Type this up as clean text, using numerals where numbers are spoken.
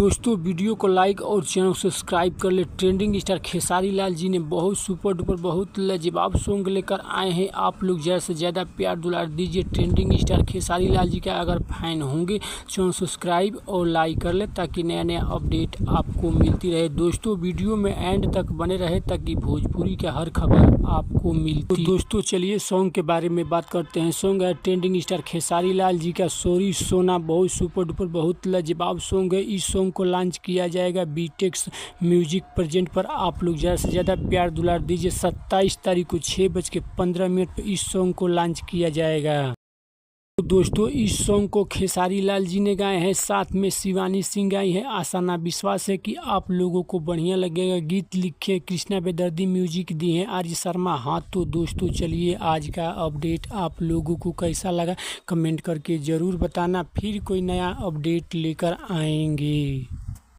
दोस्तों वीडियो को लाइक और चैनल को सब्सक्राइब कर ले। ट्रेंडिंग स्टार खेसारी लाल जी ने बहुत सुपर डुपर बहुत लाजवाब सॉन्ग लेकर आए हैं। आप लोग ज़्यादा से ज़्यादा प्यार दुलार दीजिए। ट्रेंडिंग स्टार खेसारी लाल जी का अगर फैन होंगे चैनल सब्सक्राइब और लाइक कर ले ताकि नया नया अपडेट आपको मिलती रहे। दोस्तों वीडियो में एंड तक बने रहे ताकि भोजपुरी का हर खबर आपको मिलती। तो दोस्तों चलिए सॉन्ग के बारे में बात करते हैं। सॉन्ग है ट्रेंडिंग स्टार खेसारी लाल जी का सॉरी सोना, बहुत सुपर डुपर बहुत लाजवाब सॉन्ग है। इस सॉन्ग को लॉन्च किया जाएगा बीटेक्स म्यूजिक प्रेजेंट पर। आप लोग ज़्यादा से ज़्यादा प्यार दुलार दीजिए। 27 तारीख को 6:15 पर इस सॉन्ग को लॉन्च किया जाएगा। तो दोस्तों इस सॉन्ग को खेसारी लाल जी ने गाए हैं, साथ में शिवानी सिंह गाई है। आशा ना विश्वास है कि आप लोगों को बढ़िया लगेगा। गीत लिखे कृष्णा बेदर्दी, म्यूजिक दिए हैं आर्य शर्मा। हाँ तो दोस्तों चलिए आज का अपडेट आप लोगों को कैसा लगा कमेंट करके ज़रूर बताना। फिर कोई नया अपडेट लेकर आएंगे।